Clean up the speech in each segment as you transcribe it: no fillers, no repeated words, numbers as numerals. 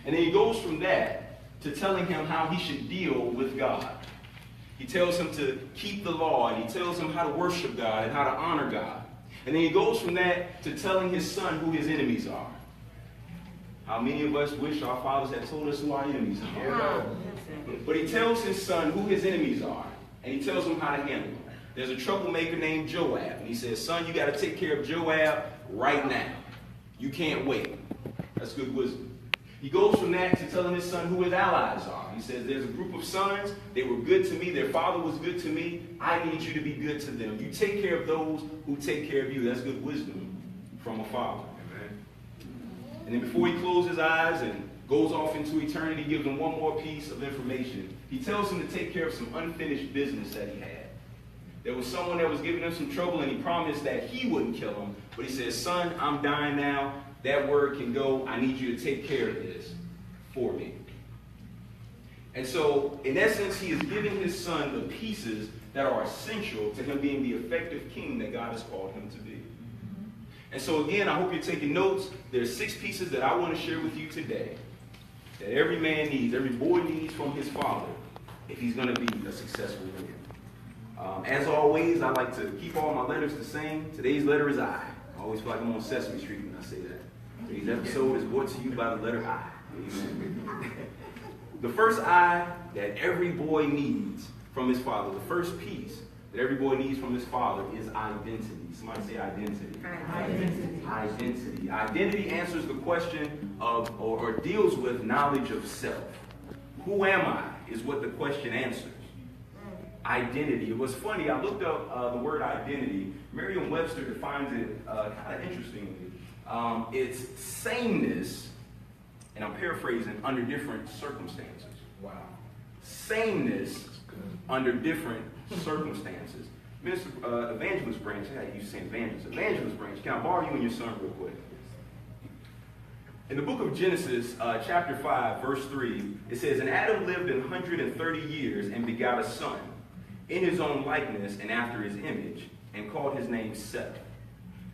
And then he goes from that to telling him how he should deal with God. He tells him to keep the law, and he tells him how to worship God and how to honor God. And then he goes from that to telling his son who his enemies are. How many of us wish our fathers had told us who our enemies are? Yeah. But he tells his son who his enemies are, and he tells him how to handle them. There's a troublemaker named Joab, and he says, son, you got to take care of Joab right now. You can't wait. That's good wisdom. He goes from that to telling his son who his allies are. He says, there's a group of sons. They were good to me. Their father was good to me. I need you to be good to them. You take care of those who take care of you. That's good wisdom from a father. Amen. And then before he closes his eyes and goes off into eternity, he gives him one more piece of information. He tells him to take care of some unfinished business that he had. There was someone that was giving him some trouble, and he promised that he wouldn't kill him. But he says, son, I'm dying now. That word can go. I need you to take care of this for me. And so, in essence, he is giving his son the pieces that are essential to him being the effective king that God has called him to be. And so, again, I hope you're taking notes. There's 6 pieces that I want to share with you today that every man needs, every boy needs from his father if he's going to be a successful man. As always, I like to keep all my letters the same. Today's letter is I. I always feel like I'm on Sesame Street when I say that. Today's episode is brought to you by the letter I. Amen. The first I that every boy needs from his father, the first piece that every boy needs from his father is identity. Somebody say identity. Identity. Identity answers the question of, or deals with knowledge of self. Who am I is what the question answers. Identity. It was funny, I looked up the word identity. Merriam-Webster defines it kind of interestingly. It's sameness, and I'm paraphrasing, under different circumstances. Wow. Sameness under different circumstances. Minister Evangelist Branch, I used to say Evangelist. Evangelist Branch, can I borrow you and your son real quick? In the book of Genesis, chapter 5, verse 3, it says, and Adam lived 130 years and begot a son, in his own likeness and after his image, and called his name Seth.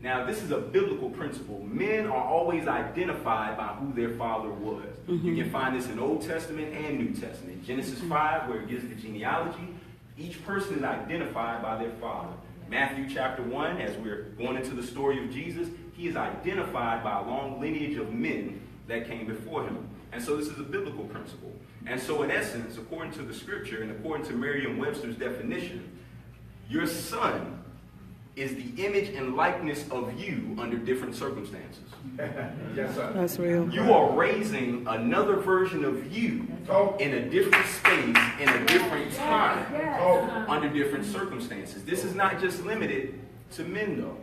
Now, this is a biblical principle. Men are always identified by who their father was. Mm-hmm. You can find this in Old Testament and New Testament. Genesis 5, where it gives the genealogy, each person is identified by their father. Matthew chapter 1, as we're going into the story of Jesus, he is identified by a long lineage of men that came before him. And so this is a biblical principle. And so in essence, according to the scripture and according to Merriam-Webster's definition, your son is the image and likeness of you under different circumstances. Yes, sir. That's real. You are raising another version of you in a different space, in a different time, under different circumstances. This is not just limited to men, though,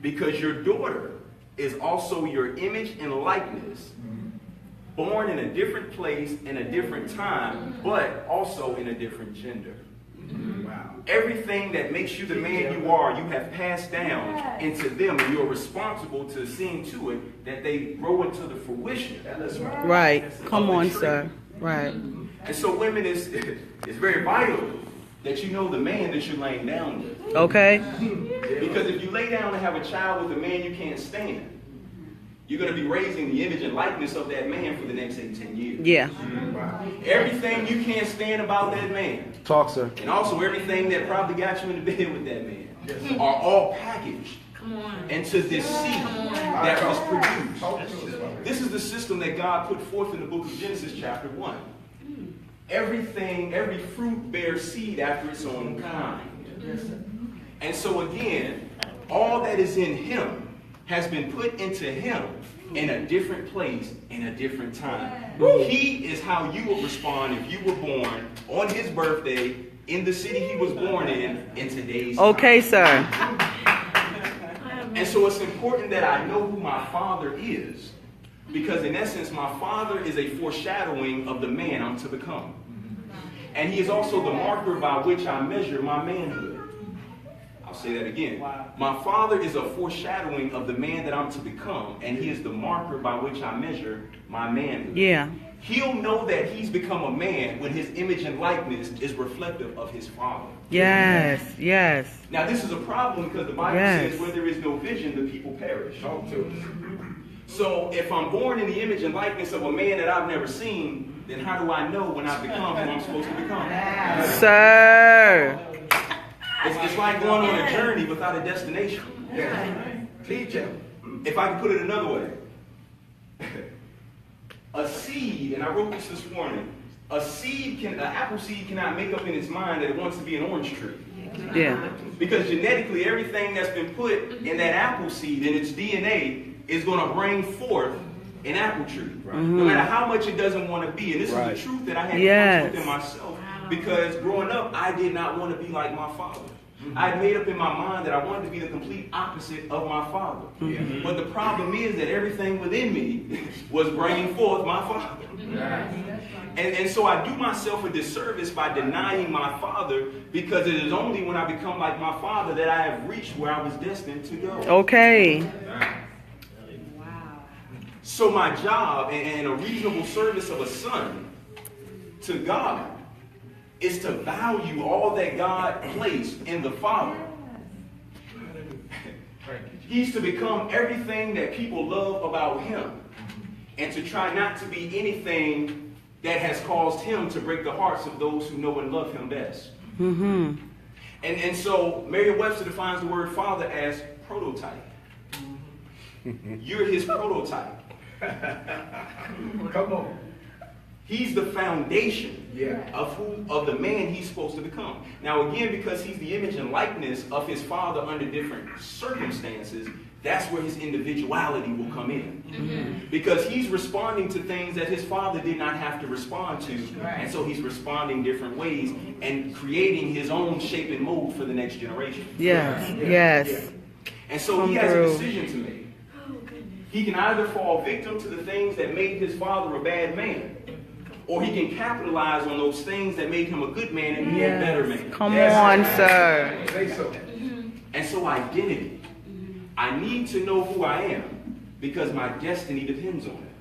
because your daughter is also your image and likeness, born in a different place, in a different time, but also in a different gender. Wow. Everything that makes you the man you are, you have passed down into them, and you're responsible to seeing to it that they grow into the fruition. Right. Come on, sir. Right. And so, women, it's very vital that you know the man that you're laying down with. Okay. Because if you lay down and have a child with a man you can't stand, you're going to be raising the image and likeness of that man for the next 8, 10 years. Yeah. Everything you can't stand about that man. Talk, sir. And also everything that probably got you in the bed with that man are all packaged into this seed that was produced. This is the system that God put forth in the book of Genesis chapter 1. Everything, every fruit bears seed after its own kind. And so again, all that is in him has been put into him in a different place, in a different time. He is how you would respond if you were born on his birthday in the city he was born in today's time. Okay, sir. And so it's important that I know who my father is, because in essence, my father is a foreshadowing of the man I'm to become. And he is also the marker by which I measure my manhood. I'll say that again. Wow. My father is a foreshadowing of the man that I'm to become, and he is the marker by which I measure my manhood. Yeah. He'll know that he's become a man when his image and likeness is reflective of his father. Yes, yes. Now, this is a problem because the Bible says where there is no vision, the people perish. So if I'm born in the image and likeness of a man that I've never seen, then how do I know when I become who I'm supposed to become? Sir. It's like going on a journey without a destination. If I can put it another way, a seed, and I wrote this morning, an apple seed cannot make up in its mind that it wants to be an orange tree. Yeah. Because genetically, everything that's been put in that apple seed, in its DNA, is going to bring forth an apple tree. No matter how much it doesn't want to be. And this is the truth that I had to come within myself. Because growing up, I did not want to be like my father. I had made up in my mind that I wanted to be the complete opposite of my father. But the problem is that everything within me was bringing forth my father. And so I do myself a disservice by denying my father, because it is only when I become like my father that I have reached where I was destined to go. Okay. So my job and a reasonable service of a son to God is to value all that God placed in the Father. He's to become everything that people love about him, and to try not to be anything that has caused him to break the hearts of those who know and love him best. And so Merriam-Webster defines the word father as prototype. You're his prototype. Come on. He's the foundation of the man he's supposed to become. Now again, because he's the image and likeness of his father under different circumstances, that's where his individuality will come in. Because he's responding to things that his father did not have to respond to. And so he's responding different ways and creating his own shape and mold for the next generation. Yes. And so he has a decision to make. He can either fall victim to the things that made his father a bad man, or he can capitalize on those things that made him a good man and be a better man. Come on, sir. Say so. And so identity. I need to know who I am because my destiny depends on it.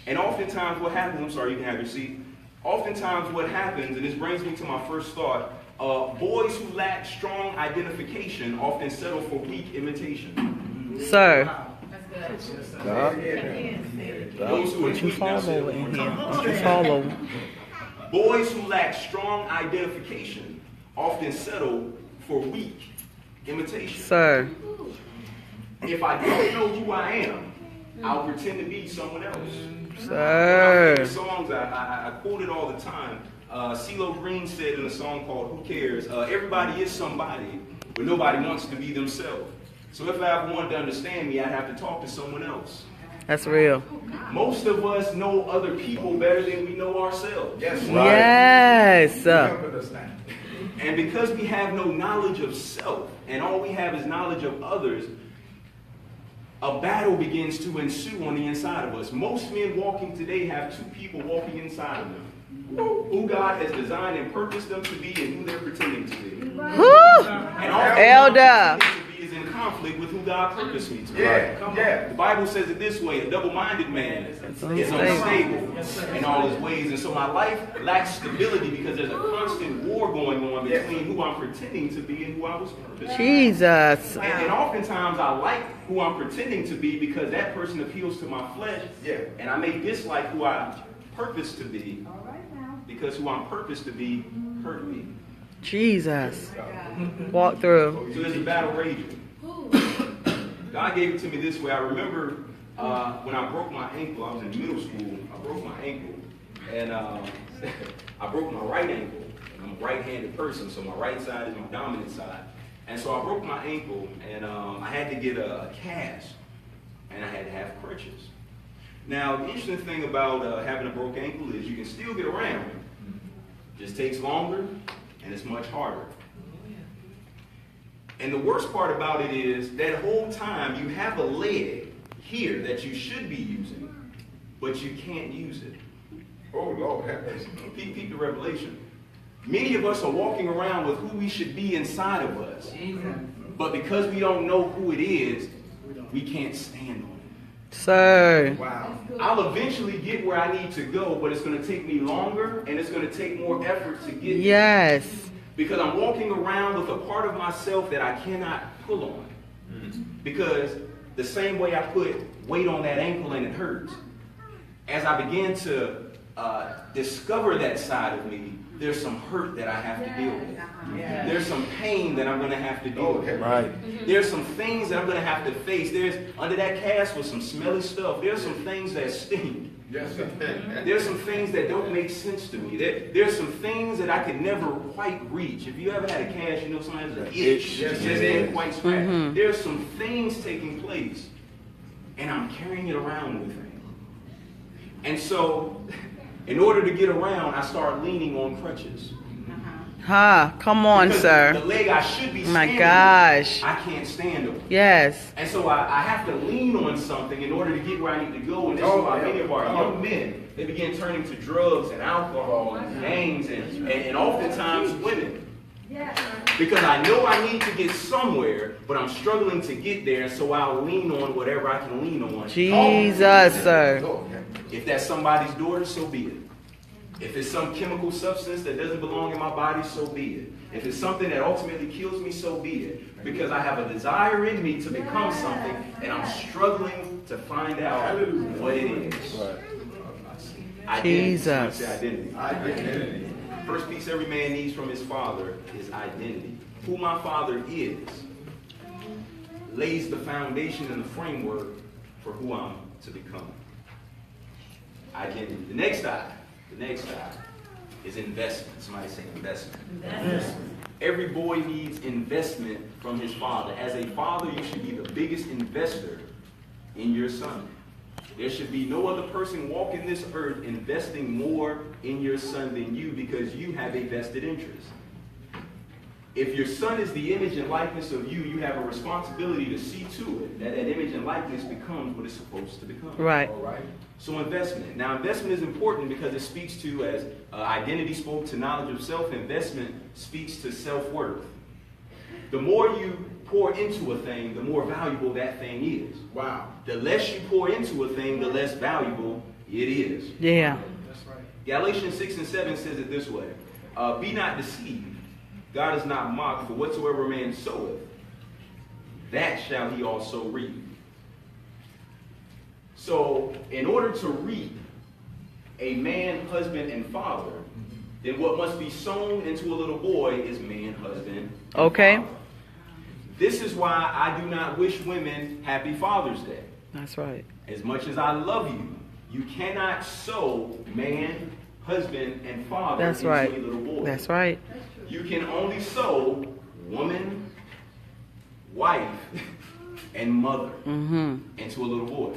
And oftentimes what happens, I'm sorry, you can have your seat. Oftentimes what happens, and this brings me to my first thought, boys who lack strong identification often settle for weak imitation. Sir. Those who are Don't you weak, now say follow it in one here. more Don't time. you follow. Boys who lack strong identification often settle for weak imitation. Sir. If I don't know who I am, I'll pretend to be someone else. Sir. Songs I quote it all the time. CeeLo Green said in a song called "Who Cares?" Everybody is somebody, but nobody wants to be themselves. So if I ever wanted to understand me, I'd have to talk to someone else. That's real. Most of us know other people better than we know ourselves. Yes. And because we have no knowledge of self, and all we have is knowledge of others, a battle begins to ensue on the inside of us. Most men walking today have two people walking inside of them. Who God has designed and purposed them to be and who they're pretending to be. And all Elder. is in conflict with who God purposed me to be. Yeah. The Bible says it this way: a double-minded man is unstable in all his ways. And so my life lacks stability because there's a constant war going on between who I'm pretending to be and who I was purposed to be. Jesus. And oftentimes I like who I'm pretending to be because that person appeals to my flesh. And I may dislike who I purpose to be because who I'm purposed to be hurt me. Jesus. Walk through. So there's a battle raging. God gave it to me this way. I remember when I broke my ankle, I was in middle school. I broke my ankle. And I broke my right ankle. I'm a right-handed person, so my right side is my dominant side. And so I broke my ankle, and I had to get a cast, and I had to have crutches. Now, the interesting thing about having a broke ankle is you can still get around. It just takes longer, and it's much harder. And the worst part about it is that whole time you have a leg here that you should be using, but you can't use it. Oh, Lord, have mercy. Peep the revelation. Many of us are walking around with who we should be inside of us. But because we don't know who it is, we can't stand on it. Sir. Wow. I'll eventually get where I need to go, but it's going to take me longer and it's going to take more effort to get there. Yes. Because I'm walking around with a part of myself that I cannot pull on. Because the same way I put weight on that ankle and it hurts, as I began to discover that side of me, there's some hurt that I have to deal with. There's some pain that I'm going to have to deal with. Right. There's some things that I'm going to have to face. There's under that cast was some smelly stuff. There's some things that stink. Yes, sir. There's some things that don't make sense to me. There's some things that I could never quite reach. If you ever had a cast, you know sometimes an itch. Yes, Just yes. ain't quite scratch. There's some things taking place, and I'm carrying it around with me. And so, in order to get around, I start leaning on crutches. Ha, come on, Because sir. the leg I should be My standing gosh. on, I can't stand on. Yes. And so I have to lean on something in order to get where I need to go. And this is why many of our young men, they begin turning to drugs and alcohol and gangs and oftentimes women. Because I know I need to get somewhere, but I'm struggling to get there, so I'll lean on whatever I can lean on. Jesus, sir. If that's somebody's daughter, so be it. If it's some chemical substance that doesn't belong in my body, so be it. If it's something that ultimately kills me, so be it. Because I have a desire in me to become something, and I'm struggling to find out what it is. Identity. Jesus. Say identity. First piece every man needs from his father is identity. Who my father is lays the foundation and the framework for who I'm to become. Identity. The next I is investment. Somebody say investment. Every boy needs investment from his father. As a father, you should be the biggest investor in your son. There should be no other person walking this earth investing more in your son than you, because you have a vested interest. If your son is the image and likeness of you, you have a responsibility to see to it that that image and likeness becomes what it's supposed to become. Right. All right. So investment. Now investment is important because it speaks to, as identity spoke to knowledge of self, investment speaks to self-worth. The more you pour into a thing, the more valuable that thing is. Wow. The less you pour into a thing, the less valuable it is. Yeah. That's right. Galatians 6 and 7 says it this way. Be not deceived. God is not mocked, for whatsoever a man soweth, that shall he also reap. So, in order to reap a man, husband, and father, then what must be sown into a little boy is man, husband, and Okay. father. This is why I do not wish women happy Father's Day. That's right. As much as I love you, you cannot sow man, husband, and father That's into right. a little boy. That's right. You can only sow woman, wife, and mother into a little boy.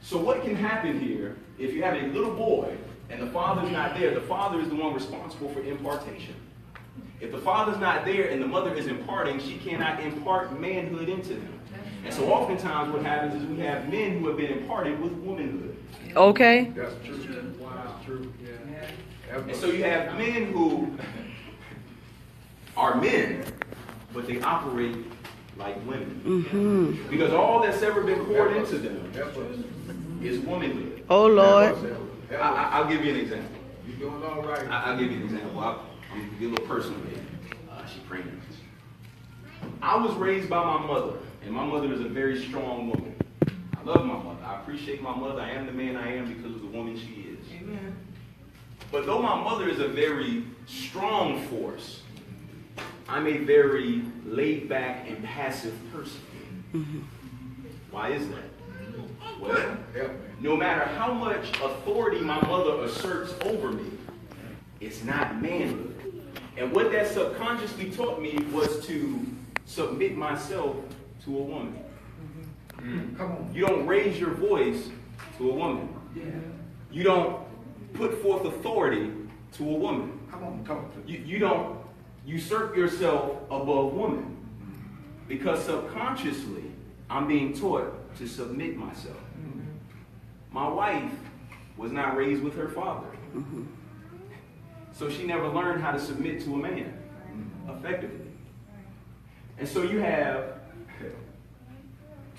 So what can happen here if you have a little boy and the father's not there? The father is the one responsible for impartation. If the father's not there and the mother is imparting, she cannot impart manhood into them. And so oftentimes what happens is we have men who have been imparted with womanhood. Okay. That's true. Wow. True. Yeah. And so you have men who are men, but they operate like women. Because all that's ever been poured into them is womanhood. Oh, Lord. I'll give you an example. You're doing all right. I'll give you an example. I'll get a little personal here. She pregnant. I was raised by my mother, and my mother is a very strong woman. I love my mother. I appreciate my mother. I am the man I am because of the woman she is. Amen. But though my mother is a very strong force, I'm a very laid-back and passive person. Why is that? Well, no matter how much authority my mother asserts over me, it's not manhood. And what that subconsciously taught me was to submit myself to a woman. Come on. You don't raise your voice to a woman. You don't put forth authority to a woman. Come on. You don't usurp yourself above woman. Because subconsciously, I'm being taught to submit myself. My wife was not raised with her father. So she never learned how to submit to a man effectively. And so you have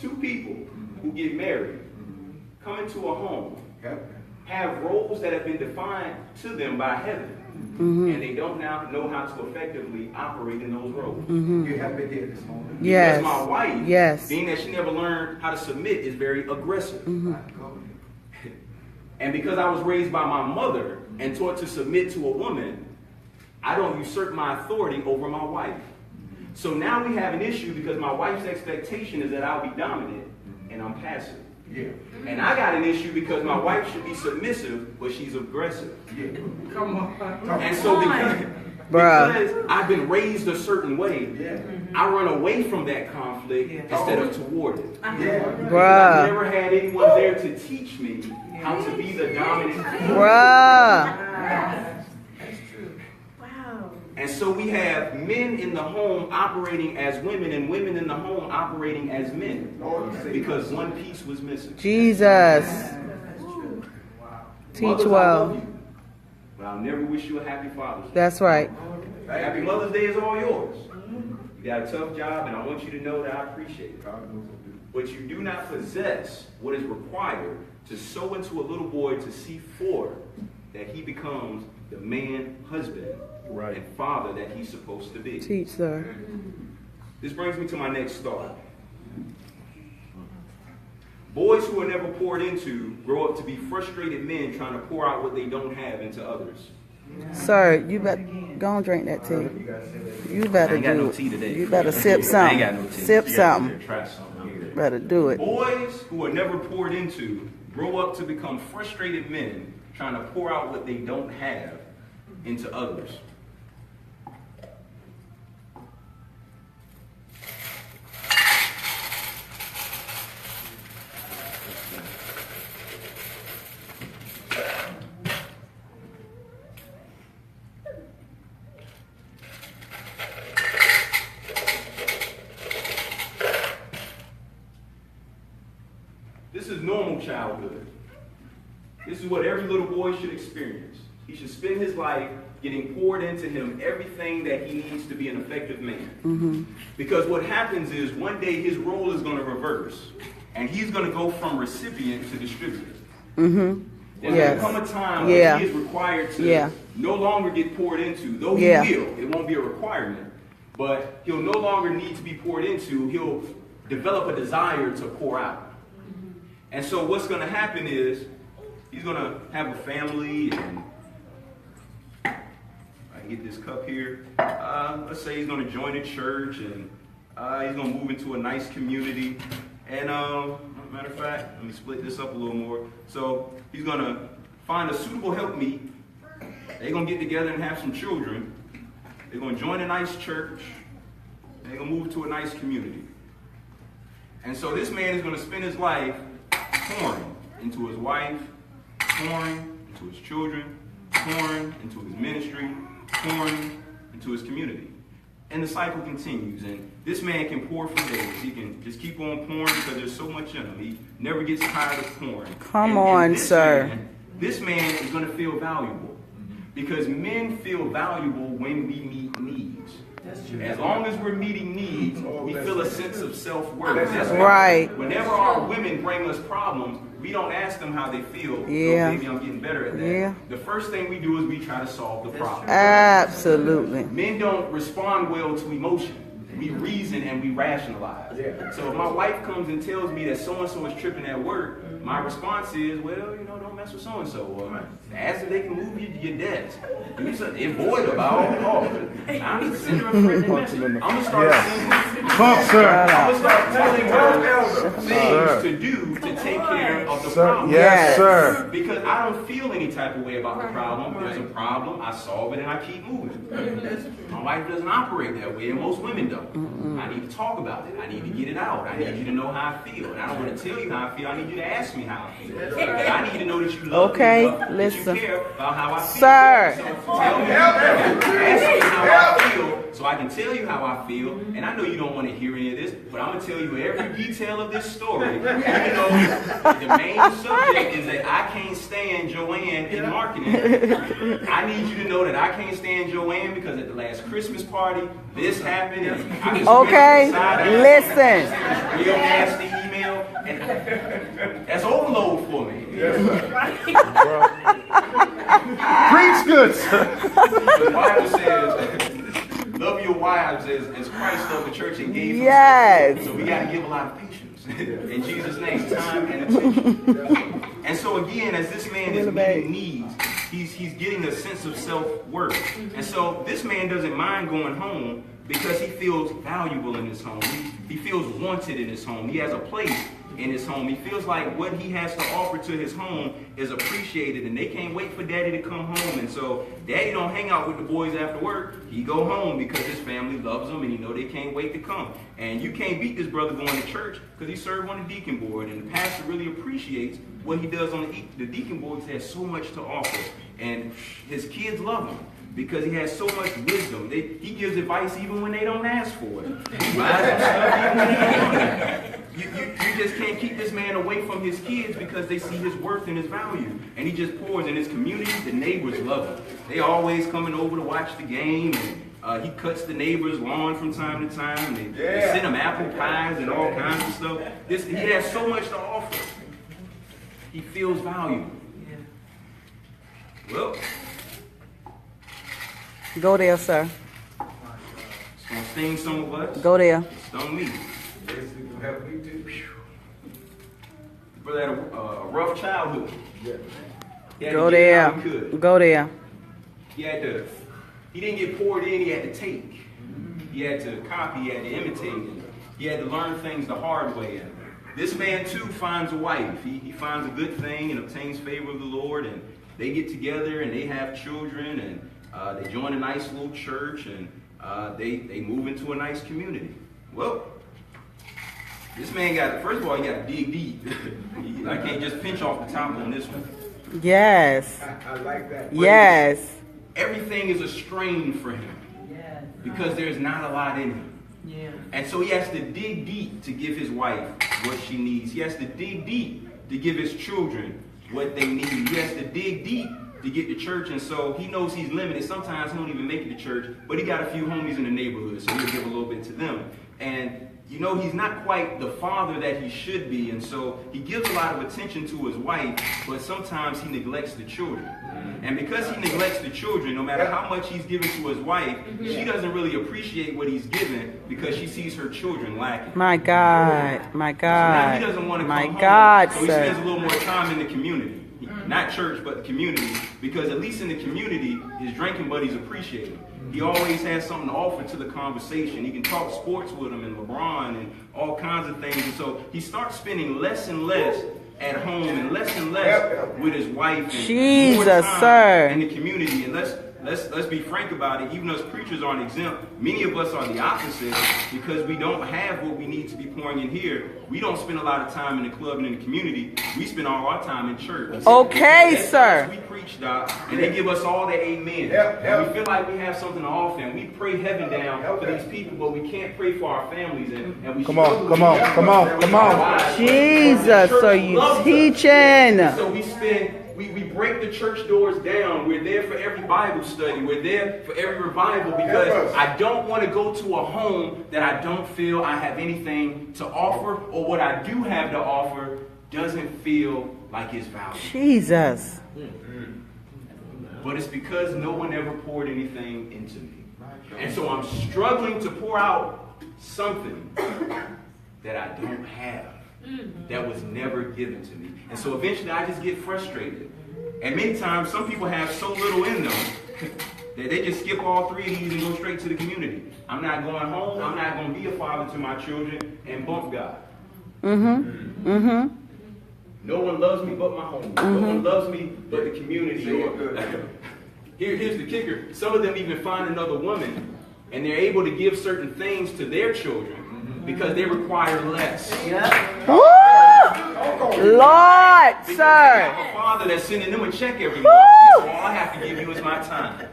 two people who get married, come into a home, have roles that have been defined to them by heaven. and they don't now know how to effectively operate in those roles. You have been here this morning. Yes. Because my wife, Yes. being that she never learned how to submit, is very aggressive. And because I was raised by my mother and taught to submit to a woman, I don't usurp my authority over my wife. So now we have an issue because my wife's expectation is that I'll be dominant and I'm passive. Yeah. And I got an issue because my wife should be submissive, but she's aggressive. Yeah. Come on. And so because I've been raised a certain way, I run away from that conflict instead of toward it. Because I've never had anyone there to teach me how to be the dominant. And so we have men in the home operating as women and women in the home operating as men because one piece was missing. Jesus. Teach Mothers, I love well. you, but I'll never wish you a happy Father's Day. That's right. Happy Mother's Day is all yours. You got a tough job, and I want you to know that I appreciate it. But you do not possess what is required to sow into a little boy to see forward that he becomes the man, husband, and father that he's supposed to be. Teach, sir. This brings me to my next thought. Boys who are never poured into grow up to be frustrated men trying to pour out what they don't have into others. Sir, you better go and drink that tea. You better do it. You better sip something. Sip something. Better do it. Boys who are never poured into grow up to become frustrated men trying to pour out what they don't have into others. This is normal childhood. This is what every little boy should experience. He should spend his life getting poured into him everything that he needs to be an effective man. Because what happens is one day his role is going to reverse, and he's going to go from recipient to distributor. There's going to come a time when he is required to no longer get poured into, though he will. It won't be a requirement, but he'll no longer need to be poured into. He'll develop a desire to pour out. And so what's going to happen is he's going to have a family, and I can get this cup here. Let's say he's going to join a church, and he's going to move into a nice community. And matter of fact, let me split this up a little more. So he's going to find a suitable helpmeet. They're going to get together and have some children. They're going to join a nice church. They're going to move to a nice community. And so this man is going to spend his life pouring into his wife, pouring into his children, pouring into his ministry, pouring into his community. And the cycle continues. And this man can pour for days. He can just keep on pouring because there's so much in him. He never gets tired of pouring. Come on, sir. This man is going to feel valuable because men feel valuable when we meet needs. As long as we're meeting needs, we feel a sense of self-worth. That's right. Whenever our women bring us problems, we don't ask them how they feel. Yeah. Oh, maybe I'm getting better at that. Yeah. The first thing we do is we try to solve the problem. Absolutely. Men don't respond well to emotion. We reason and we rationalize. So if my wife comes and tells me that so-and-so is tripping at work, my response is, well, you know, don't mess with so-and-so. Or ask if they can move your desk. Do something. Avoid about I'm just sending her a friendly message. I'm going to start telling her things to do to take care of the problem. Yes, sir. Because I don't feel any type of way about the problem. There's a problem, I solve it, and I keep moving. My wife doesn't operate that way, and most women don't. I need to talk about it. I need to get it out. I need you to know how I feel. And I don't want to tell you how I feel. I need you to ask me how I feel. I need to know that you love me enough, listen. that you care about how I feel. Sir. So tell me, ask me how I feel so I can tell you how I feel. And I know you don't want to hear any of this, but I'm going to tell you every detail of this story. Even though the main subject is that I can't stand Joanne in marketing. I need you to know that I can't stand Joanne because at the last Christmas party, this happened. And I just listen. Real nasty email. And that's overload for me. Preach good, sir. The Bible says, love your wives as Christ loved the church and gave Yes. himself. So we got to give a lot of patience. In Jesus' name, time and attention. And so again, as this man is meeting needs, he's getting a sense of self-worth. And so this man doesn't mind going home because he feels valuable in his home. He feels wanted in his home. He has a place in his home. He feels like what he has to offer to his home is appreciated, and they can't wait for daddy to come home. And so daddy don't hang out with the boys after work. He go home because his family loves him, and he know they can't wait to come. And you can't beat this brother going to church because he served on the deacon board, and the pastor really appreciates what he does on the deacon board. He has so much to offer, and his kids love him because he has so much wisdom. He gives advice even when they don't ask for it. He buys them stuff even when they don't want it. You just can't keep this man away from his kids because they see his worth and his value. And he just pours in his community. The neighbors love him. They always coming over to watch the game. And he cuts the neighbor's lawn from time to time. They send him apple pies and all kinds of stuff. He has so much to offer. He feels valuable. Well, go there, sir. It's going to sting some of us. Go there. Stung me. Yes, you can help me too. Brother had a rough childhood. Yeah. Go there. Go there. He didn't get poured in, he had to take. He had to copy, he had to imitate, and he had to learn things the hard way. And this man too finds a wife. He finds a good thing and obtains favor of the Lord, and they get together and they have children, and they join a nice little church, and they move into a nice community. Well, this man first of all, he got to dig deep. I can't just pinch off the top on this one. Yes. I like that. Yes. Everything is a strain for him because there's not a lot in him. Yeah. And so he has to dig deep to give his wife what she needs. He has to dig deep to give his children what they need. He has to dig deep to get to church, and so he knows he's limited. Sometimes he don't even make it to church, but he got a few homies in the neighborhood, so he'll give a little bit to them. And you know, he's not quite the father that he should be, and so he gives a lot of attention to his wife, but sometimes he neglects the children. And because he neglects the children, no matter how much he's given to his wife, she doesn't really appreciate what he's given because she sees her children lacking. My God. My So now he God. doesn't want to My come God, home, so he sir. spends a little more time in the community. Not church, but the community, because at least in the community, his drinking buddies appreciate him. He always has something to offer to the conversation. He can talk sports with him and LeBron and all kinds of things. And so he starts spending less and less at home and less with his wife. And Jesus, more time sir. in the community. And let's be frank about it. Even us preachers aren't exempt. Many of us are the opposite because we don't have what we need to be pouring in here. We don't spend a lot of time in the club and in the community. We spend all our time in church. Okay, That's sir. We preach, Doc, and they give us all the amen. And we feel like we have something to offer, and we pray heaven down for these people, but we can't pray for our families. And we Come on. Jesus, so you teaching. So we break the church doors down. We're there for every Bible study. We're there for every revival because I don't want to go to a home that I don't feel I have anything to offer, or what I do have to offer doesn't feel like it's valuable. Jesus. But it's because no one ever poured anything into me. And so I'm struggling to pour out something that I don't have, that was never given to me. And so eventually I just get frustrated. And many times some people have so little in them that they just skip all three of these and go straight to the community. I'm not going home. I'm not going to be a father to my children and bump God. No one loves me but my home. No one loves me but the community. Here's the kicker. Some of them even find another woman, and they're able to give certain things to their children because they require less. Woo! Lord, Because sir. I have a father that's sending them a check every month, and so all I have to give you is my time.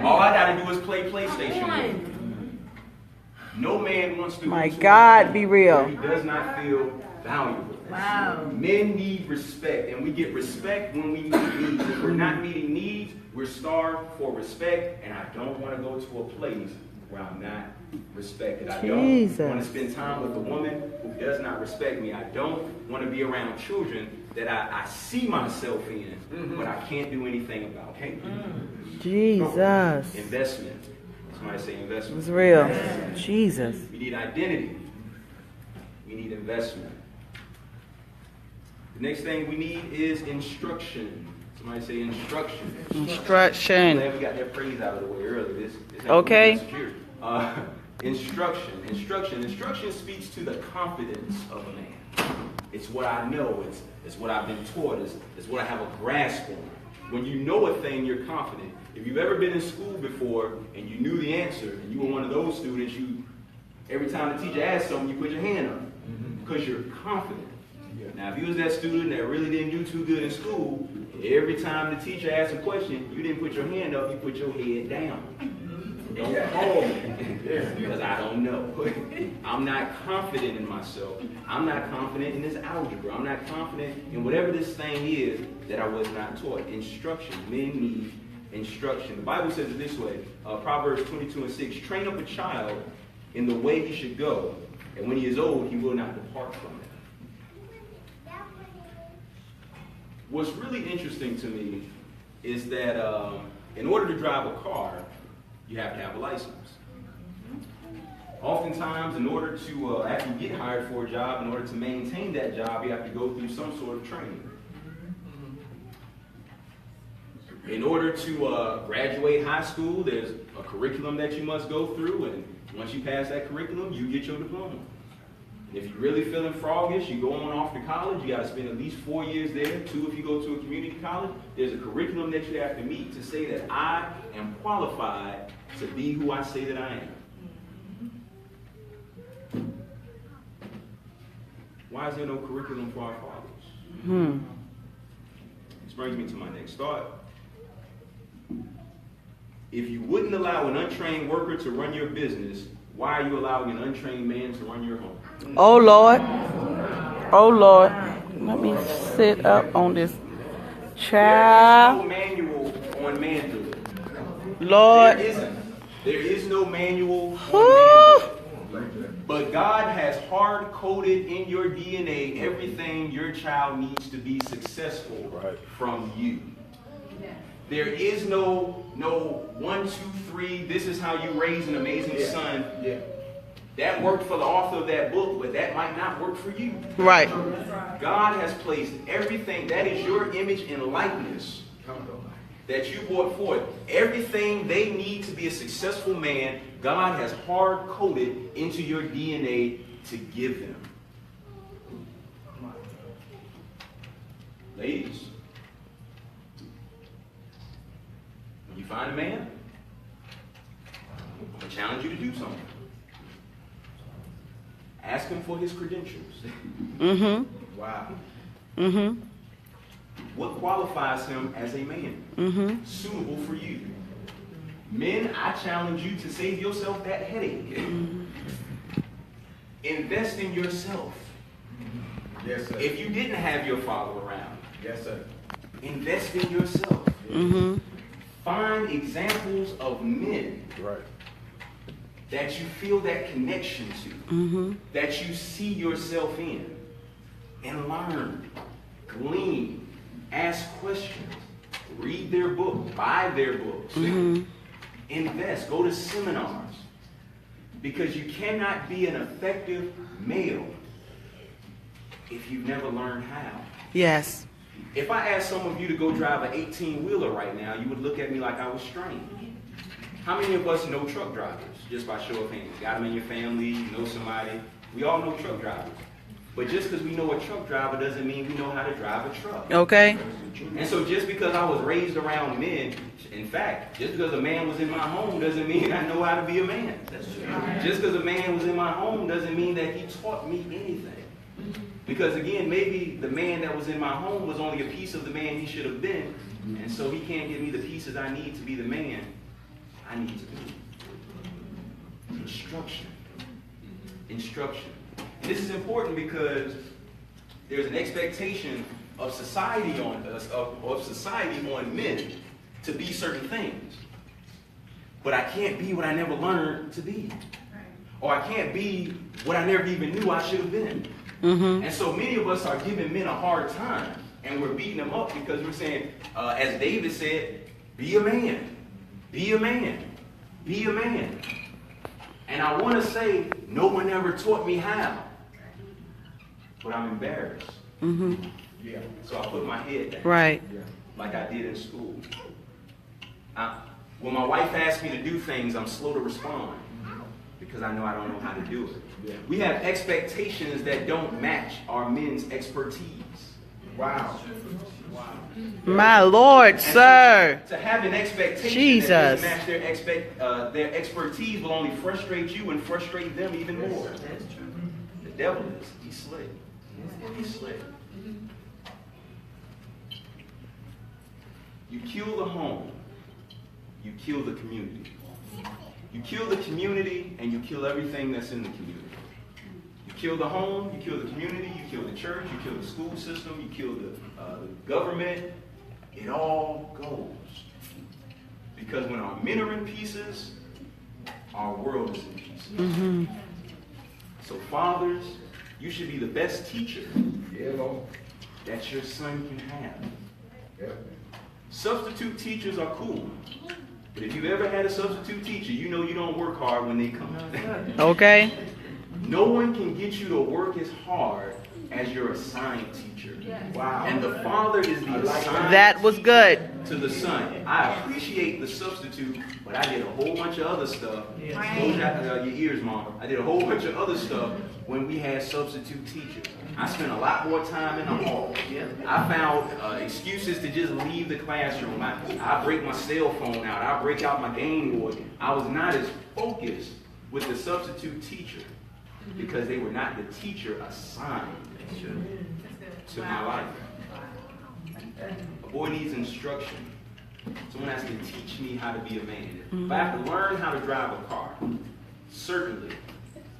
All I got to do is play PlayStation with you. No man wants to. My go to God, a home be real. where he does not feel valuable. Wow. Men need respect, and we get respect when we meet needs. If we're not meeting needs, we're starved for respect, and I don't want to go to a place where I'm not respected. I don't want to spend time with a woman who does not respect me. I don't want to be around children that I see myself in, but I can't do anything about. Jesus. Investment. Somebody say investment. It's real. Jesus. We need identity. We need investment. The next thing we need is instruction. Somebody say instruction. Instruction. Glad we got that phrase out of the way early. This Okay. Instruction. Instruction speaks to the confidence of a man. It's what I know. It's what I've been taught. It's what I have a grasp on. When you know a thing, you're confident. If you've ever been in school before and you knew the answer, and you were one of those students, every time the teacher asked something, you put your hand up because you're confident. Now, if you was that student that really didn't do too good in school, every time the teacher asked a question, you didn't put your hand up, you put your head down. Don't call me because I don't know. I'm not confident in myself. I'm not confident in this algebra. I'm not confident in whatever this thing is that I was not taught. Instruction. Men need instruction. The Bible says it this way, Proverbs 22:6, train up a child in the way he should go, and when he is old, he will not depart from it. What's really interesting to me is that in order to drive a car, you have to have a license. Oftentimes, in order to after you get hired for a job, in order to maintain that job, you have to go through some sort of training. In order to graduate high school, there's a curriculum that you must go through, and once you pass that curriculum, you get your diploma. And if you're really feeling froggish, you go on off to college, you got to spend at least 4 years there. 2, if you go to a community college, there's a curriculum that you have to meet to say that I am qualified to be who I say that I am. Why is there no curriculum for our fathers? This brings me to my next thought. If you wouldn't allow an untrained worker to run your business, why are you allowing an untrained man to run your home? Oh, Lord. Oh, Lord. Let me sit up on this child. There is no manual on manhood. Lord. There is no manual on manhood. But God has hard-coded in your DNA everything your child needs to be successful from you. There is no 1, 2, 3, this is how you raise an amazing son. That worked for the author of that book, but that might not work for you. Right. God has placed everything, that is your image and likeness that you brought forth. Everything they need to be a successful man, God has hard-coded into your DNA to give them. Ladies, when you find a man, I'm going to challenge you to do something. Ask him for his credentials. Wow. What qualifies him as a man? Suitable for you. Men, I challenge you to save yourself that headache. Invest in yourself. Yes, sir. If you didn't have your father around, Yes, sir. invest in yourself. Find examples of men that you feel that connection to, that you see yourself in, and learn, glean, ask questions, read their book, buy their books, invest, go to seminars, because you cannot be an effective male if you've never learned how. Yes. If I asked some of you to go drive an 18-wheeler right now, you would look at me like I was strange. How many of us know truck drivers? Just by show of hands. Got them in your family, you know somebody. We all know truck drivers. But just because we know a truck driver doesn't mean we know how to drive a truck. Okay. And so just because I was raised around men, in fact, just because a man was in my home doesn't mean I know how to be a man. Just because a man was in my home doesn't mean that he taught me anything. Because again, maybe the man that was in my home was only a piece of the man he should have been, and so he can't give me the pieces I need to be the man I need to be. Instruction. Instruction. And this is important because there's an expectation of society on us, of society on men to be certain things. But I can't be what I never learned to be. Or I can't be what I never even knew I should have been. And so many of us are giving men a hard time, and we're beating them up because we're saying, as David said, be a man, be a man, be a man. And I want to say, no one ever taught me how, but I'm embarrassed. Yeah. So I put my head down. Right. Like I did in school. When my wife asks me to do things, I'm slow to respond because I know I don't know how to do it. We have expectations that don't match our men's expertise. Wow. My Lord, sir. To have an expectation Jesus. that doesn't match their expertise will only frustrate you and frustrate them even more. The devil is. He's slick. He's slick. You kill the home, you kill the community. You kill the community and you kill everything that's in the community. You kill the home, you kill the community, you kill the church, you kill the school system, you kill the government. It all goes. Because when our men are in pieces, our world is in pieces. So fathers, you should be the best teacher that your son can have. Substitute teachers are cool. But if you've ever had a substitute teacher, you know you don't work hard when they come. Okay. No one can get you to work as hard as your assigned teacher. Wow. And the father is the assigned That was good. to the son. I appreciate the substitute, but I did a whole bunch of other stuff. Close your ears, Mom. I did a whole bunch of other stuff when we had substitute teachers. I spent a lot more time in the hall. I found excuses to just leave the classroom. I break my cell phone out. I break out my Game Boy. I was not as focused with the substitute teacher because they were not the teacher assigned to my life. A boy needs instruction. Someone has to teach me how to be a man. If I have to learn how to drive a car, certainly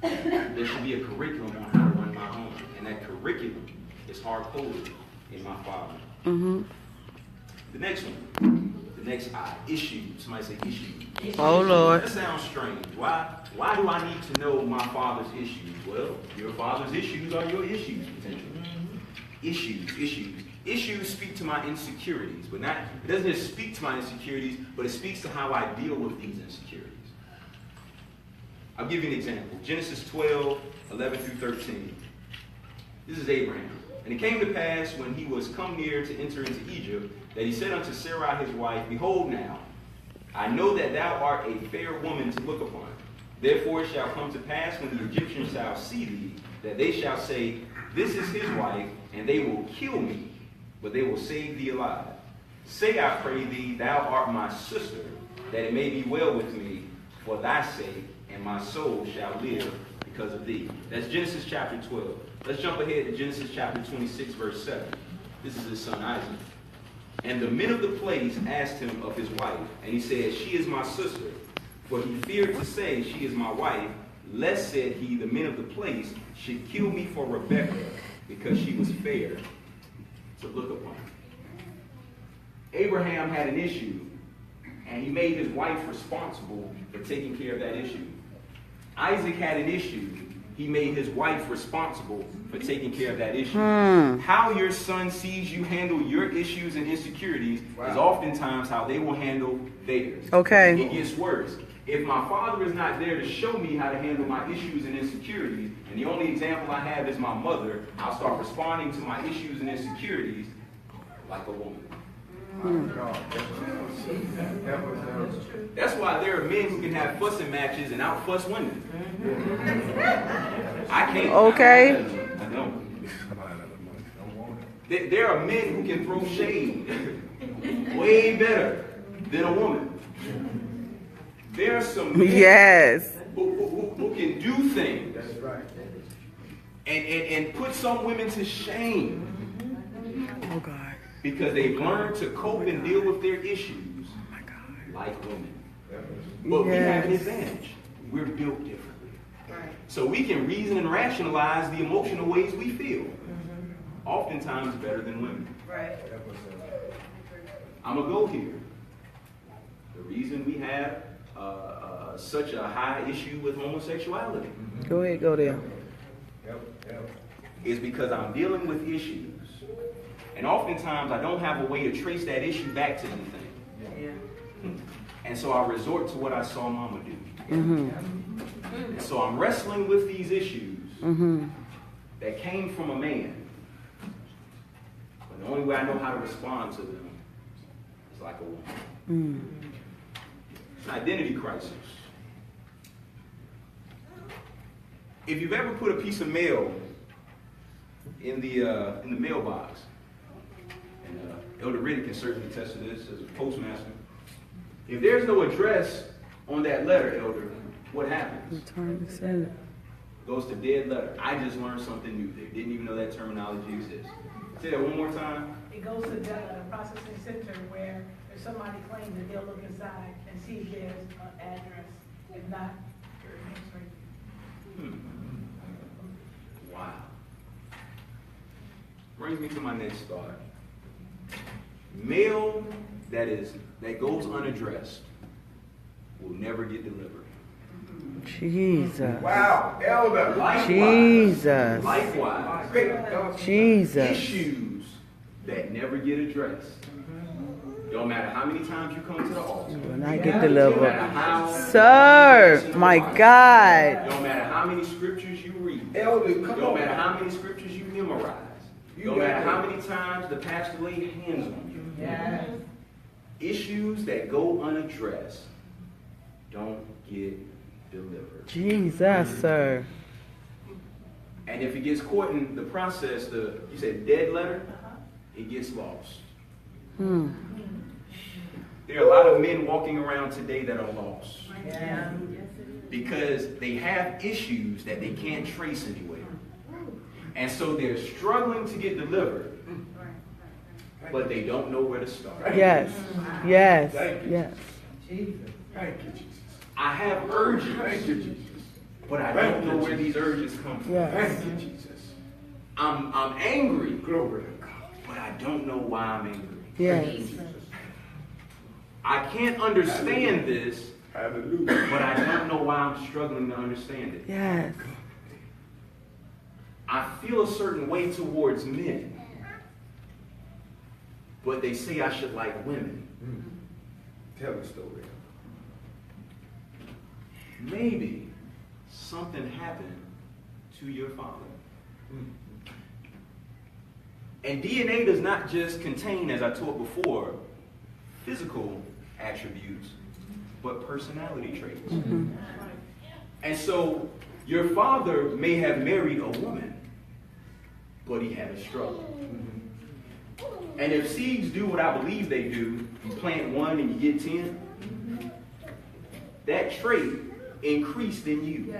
there should be a curriculum on how to run my home. And that curriculum is hard-coded in my father. The next one, the next I, issue. Somebody say issue. Oh, Lord. That sounds strange. Why do I need to know my father's issues? Well, your father's issues are your issues, potentially. Issues speak to my insecurities, but it doesn't just speak to my insecurities, but it speaks to how I deal with these insecurities. I'll give you an example. Genesis 12, 11 through 13. This is Abraham. And it came to pass when he was come near to enter into Egypt, that he said unto Sarai his wife, Behold now, I know that thou art a fair woman to look upon. Therefore it shall come to pass when the Egyptians shall see thee, that they shall say, This is his wife, and they will kill me, but they will save thee alive. Say, I pray thee, thou art my sister, that it may be well with me for thy sake, and my soul shall live because of thee. That's Genesis chapter 12. Let's jump ahead to Genesis chapter 26, verse 7. This is his son Isaac. And the men of the place asked him of his wife, and he said, She is my sister. For he feared to say, She is my wife, lest, said he, the men of the place should kill me for Rebekah, because she was fair to look upon. Abraham had an issue, and he made his wife responsible for taking care of that issue. Isaac had an issue. He made his wife responsible for taking care of that issue. How your son sees you handle your issues and insecurities is oftentimes how they will handle theirs. Okay. It gets worse. If my father is not there to show me how to handle my issues and insecurities, and the only example I have is my mother, I'll start responding to my issues and insecurities like a woman. That's why there are men who can have fussing matches and out-fuss women. I can't. Okay. I don't. There are men who can throw shade way better than a woman. There are some men who can do things and put some women to shame. Oh, God. Because they've learned to cope and deal with their issues like women. But we have an advantage. We're built differently. So we can reason and rationalize the emotional ways we feel. Oftentimes better than women. I'm going to go here. The reason we have such a high issue with homosexuality. Go ahead, go there. is because I'm dealing with issues. And oftentimes I don't have a way to trace that issue back to anything. And so I resort to what I saw Mama do. And so I'm wrestling with these issues that came from a man. But the only way I know how to respond to them is like a woman. It's an identity crisis. If you've ever put a piece of mail in the mailbox, and Elder Riddick can certainly attest to this as a postmaster, if there's no address on that letter, Elder, what happens? Return to sender. Goes to dead letter. I just learned something new there. Didn't even know that terminology exists. Say that one more time. It goes to the processing center where if somebody claims that they'll look inside and see if there's an address. If not, Wow. Brings me to my next thought. Mail that goes unaddressed will never get delivered. Jesus. Wow, Elder. Jesus. Likewise, Jesus. issues that never get addressed. Don't matter how many times you come to the altar. When I get No matter delivered. how Sir, my God. Don't matter how many scriptures you read. Elder, come Don't on. matter how many scriptures you memorize. No matter how many times the pastor laid hands on you. yes. Issues that go unaddressed don't get delivered. Jesus, sir. And if it gets caught in the process, you said dead letter, it gets lost. There are a lot of men walking around today that are lost. Yeah. Because they have issues that they can't trace anywhere. And so they're struggling to get delivered, but they don't know where to start. Yes. Yes. Yes. Thank you, Jesus. I have urges, Thank you, Jesus. but I don't know where these urges come from. Yes. Thank you, Jesus. I'm angry, Glory to God. but I don't know why I'm angry. Yes. I can't understand this, Hallelujah. but I don't know why I'm struggling to understand it. Yes. I feel a certain way towards men, but they say I should like women. Tell the story. Maybe something happened to your father. And DNA does not just contain, as I taught before, physical attributes, but personality traits. And so your father may have married a woman, but he had a struggle. And if seeds do what I believe they do, you plant one and you get 10, that trait increased in you.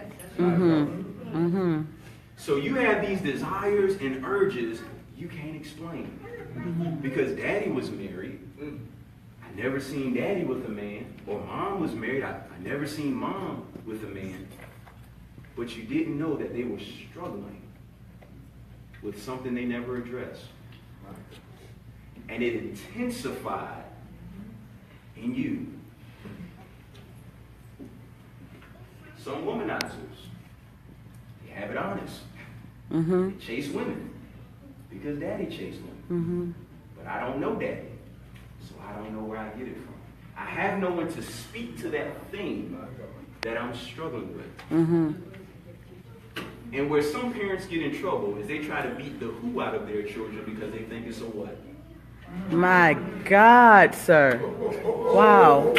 So you have these desires and urges you can't explain. Because daddy was married. I never seen daddy with a man. Or mom was married. I never seen mom with a man. But you didn't know that they were struggling with something they never addressed. And it intensified in you. Some womanizers, they have it honest. They chase women because daddy chased women. But I don't know daddy, so I don't know where I get it from. I have no one to speak to that thing that I'm struggling with. And where some parents get in trouble is they try to beat the who out of their children because they think it's a what? My God, sir. Wow.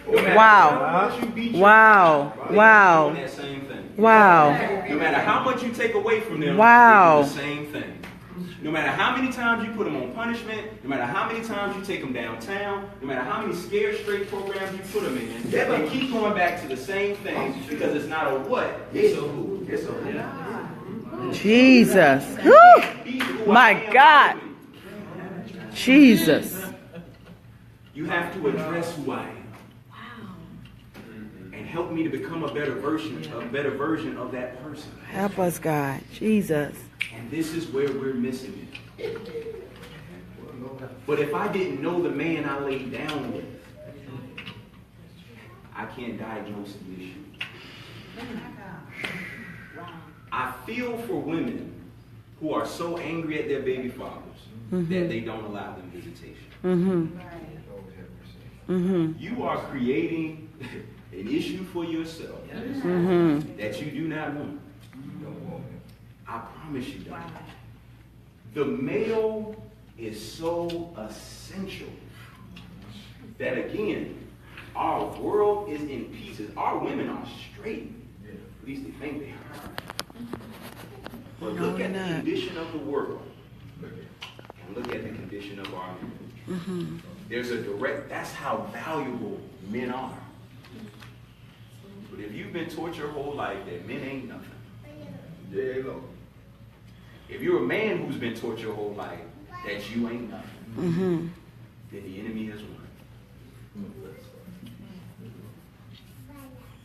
Wow. Wow. Wow. That same thing. Wow. No matter how much you take away from them, Wow. they do the same thing. No matter how many times you put them on punishment, no matter how many times you take them downtown, no matter how many scare straight programs you put them in, they keep going back to the same thing because it's not a what, it's a who. It's a who. Jesus. Be who I My am God. fully. Jesus. You have to address who I am. And help me to become a better version of that person. Help us, God. Jesus. And this is where we're missing it. But if I didn't know the man I laid down with, I can't diagnose the issue. I feel for women who are so angry at their baby fathers that they don't allow them visitation. You are creating an issue for yourself that you do not want. I promise you that. The male is so essential that, again, our world is in pieces. Our women are straight. At least they think they are. But look at the condition of the world. And look at the condition of our men. There's a direct, that's how valuable men are. But if you've been taught your whole life that men ain't nothing, if you're a man who's been taught your whole life that you ain't nothing, then the enemy has won.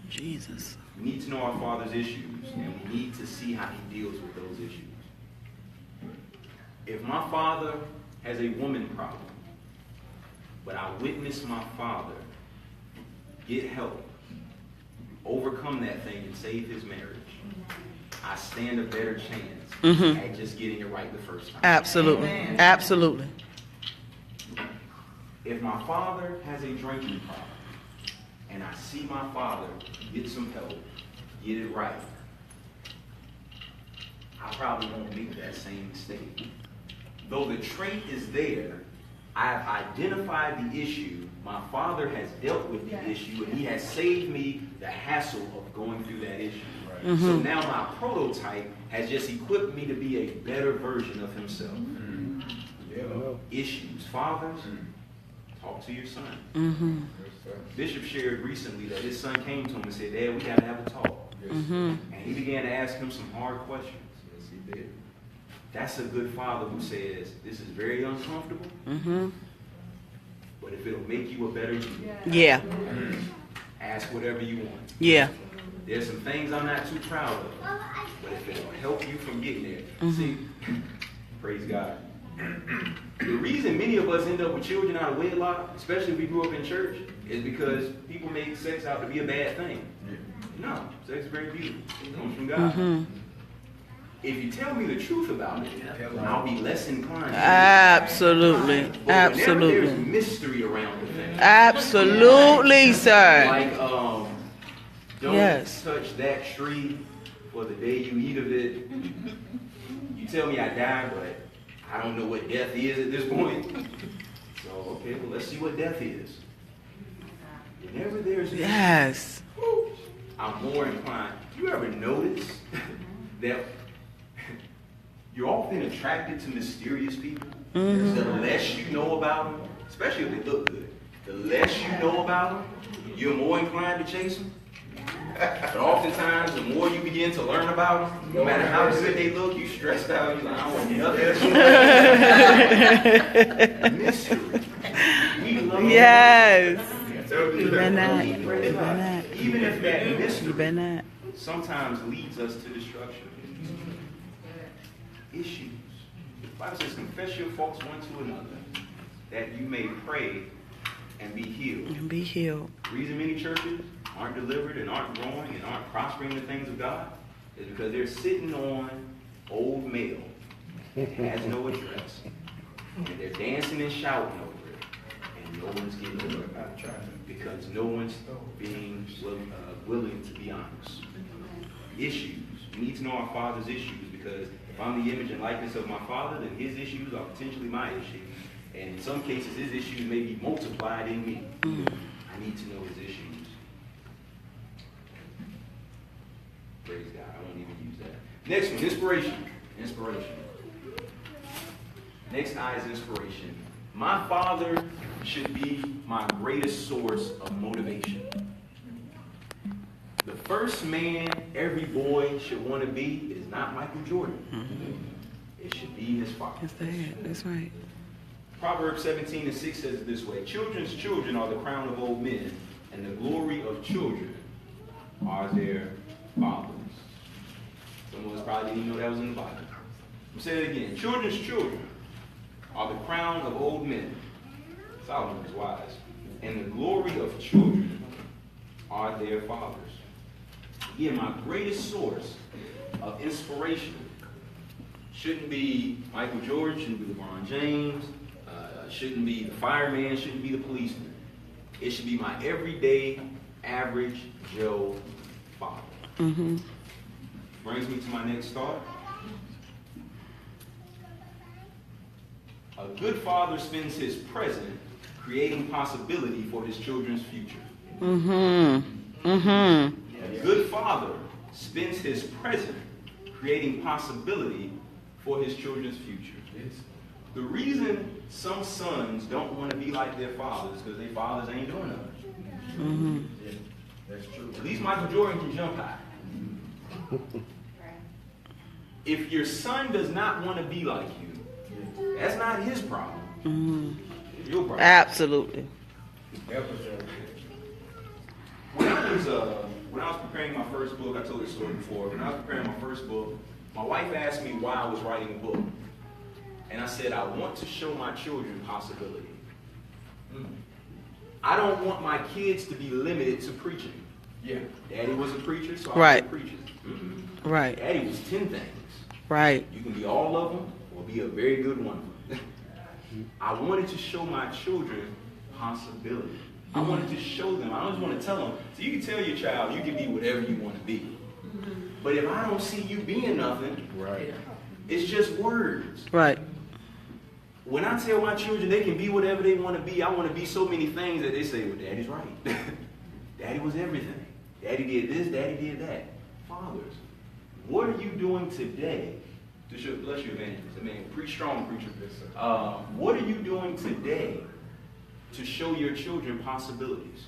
Jesus. We need to know our Father's issues, and we need to see how he deals with those issues. If my father has a woman problem, but I witness my father get help, overcome that thing, and save his marriage, I stand a better chance at just getting it right the first time. Absolutely. Absolutely. If my father has a drinking problem, and I see my father get some help, get it right, I probably won't make that same mistake. Though the trait is there, I've identified the issue, my father has dealt with the issue, and he has saved me the hassle of going through that issue. So now my prototype has just equipped me to be a better version of himself. Issues. Fathers, talk to your son. Bishop shared recently that his son came to him and said, Dad, we got to have a talk. And he began to ask him some hard questions. Yes, he did. That's a good father who says, this is very uncomfortable, but if it'll make you a better you, ask whatever you want. There's some things I'm not too proud of, but if it'll help you from getting there. See, praise God. The reason many of us end up with children out of wedlock, especially if we grew up in church, is because people make sex out to be a bad thing. No, sex is very beautiful. It comes from God. If you tell me the truth about it, I'll be less inclined. Absolutely. But Absolutely. whenever there's mystery around the thing. Absolutely, sir. Like, don't touch that tree for the day you eat of it. You tell me I die, but I don't know what death is at this point. So, okay, well, let's see what death is. Whenever there's Yes. I'm more inclined. You ever notice that you're often attracted to mysterious people? The less you know about them, especially if they look good, the less you know about them, you're more inclined to chase them. But oftentimes, the more you begin to learn about them, no matter how good they look, you stressed out. You're like, I don't want nothing. Mystery. We love Yes. You better not. You better not. Even if that You mystery better not. sometimes leads us to destruction. Issues. The Bible says, confess your faults one to another, that you may pray and be healed. And be healed. The reason many churches aren't delivered and aren't growing and aren't prospering in the things of God is because they're sitting on old mail that has no address. And they're dancing and shouting over it. And no one's getting over it. Because no one's being willing to be honest. Issues. We need to know our Father's issues, because if I'm the image and likeness of my Father, then his issues are potentially my issues. And in some cases, his issues may be multiplied in me. I need to know his issues. Praise God. I won't even use that. Next one, inspiration. Inspiration. Next I is inspiration. My father should be my greatest source of motivation. The first man every boy should want to be is not Michael Jordan. It should be his father. That's right. Proverbs 17:6 says it this way: children's children are the crown of old men, and the glory of children are their fathers. Some of us probably didn't even know that was in the Bible. I'll say it again. Children's children are the crown of old men. Solomon was wise. And the glory of children are their fathers. Again, my greatest source of inspiration Shouldn't be Michael Jordan, shouldn't be LeBron James, shouldn't be the fireman, shouldn't be the policeman. It should be my everyday, average Joe father. Mm-hmm. Brings me to my next thought. A good father spends his present creating possibility for his children's future. Mm-hmm. Mm-hmm. A good father spends his present creating possibility for his children's future. The reason some sons don't want to be like their fathers is because their fathers ain't doing nothing. Mm-hmm. Yeah, that's true. At least Michael Jordan can jump high. If your son does not want to be like you, that's not his problem. Mm-hmm. It's your problem. Absolutely. When I was preparing my first book, I told this story before. When I was preparing my first book, my wife asked me why I was writing a book. And I said, I want to show my children possibility. I don't want my kids to be limited to preaching. Yeah. Daddy was a preacher, so I Right. was a preacher. Right. Daddy was 10 things. Right. You can be all of them or be a very good one of them. I wanted to show my children possibility. I wanted to show them. I just want to tell them. So you can tell your child you can be whatever you want to be. But if I don't see you being nothing, Right. it's just words. Right. When I tell my children they can be whatever they want to be, I want to be so many things that they say, well, Daddy's right. Daddy was everything. Daddy did this, Daddy did that. Fathers, what are you doing today to show, bless you, evangelist, I mean, preach strong, preacher. What are you doing today to show your children possibilities?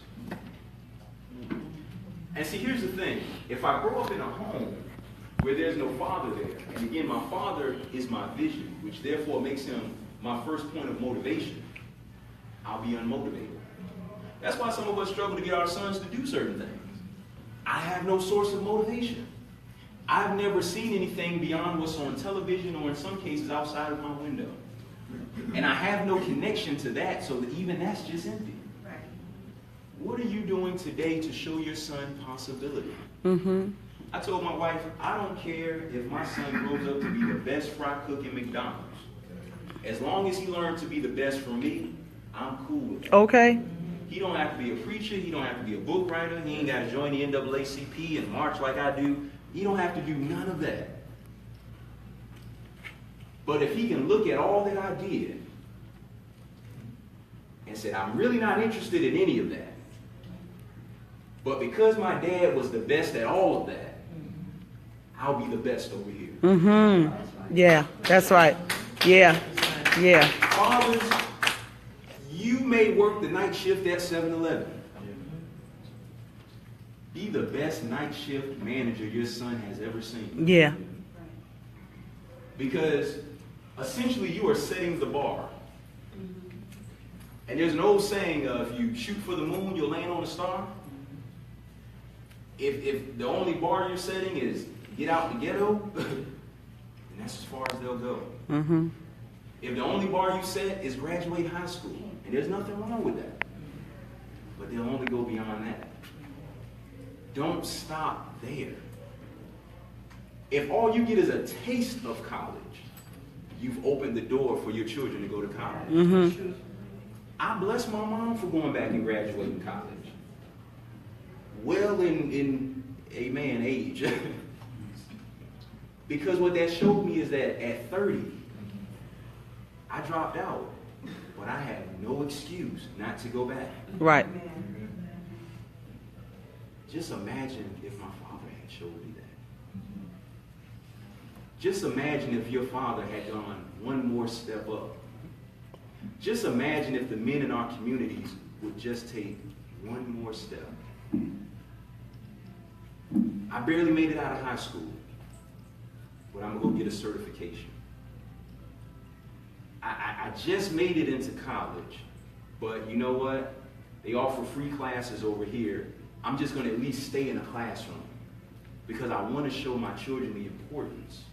And see, here's the thing. If I grow up in a home where there's no father there, and again, my father is my vision, which therefore makes him my first point of motivation, I'll be unmotivated. That's why some of us struggle to get our sons to do certain things. I have no source of motivation. I've never seen anything beyond what's on television or in some cases outside of my window. And I have no connection to that, so that even that's just empty. Right. What are you doing today to show your son possibility? Mm-hmm. I told my wife, I don't care if my son grows up to be the best fry cook in McDonald's. As long as he learns to be the best for me, I'm cool with it. Okay. He don't have to be a preacher. He don't have to be a book writer. He ain't got to join the NAACP and march like I do. He don't have to do none of that. But if he can look at all that I did and say, I'm really not interested in any of that, but because my dad was the best at all of that, I'll be the best over here. Mm-hmm. Yeah, that's right. Yeah. Yeah. Fathers, you may work the night shift at 7-Eleven. Be the best night shift manager your son has ever seen. Yeah. Because essentially you are setting the bar. And there's an old saying, if you shoot for the moon, you'll land on a star. If the only bar you're setting is get out the ghetto, then that's as far as they'll go. Mm-hmm. If the only bar you set is graduate high school, and there's nothing wrong with that, but they'll only go beyond that. Don't stop there. If all you get is a taste of college, you've opened the door for your children to go to college. Mm-hmm. I bless my mom for going back and graduating college. Well in amen age. Because what that showed me is that at 30, I dropped out, but I have no excuse not to go back. Right. Just imagine if my father had showed me that. Just imagine if your father had gone one more step up. Just imagine if the men in our communities would just take one more step. I barely made it out of high school, but I'm going to go get a certification. I just made it into college, but you know what? They offer free classes over here. I'm just going to at least stay in a classroom because I want to show my children the importance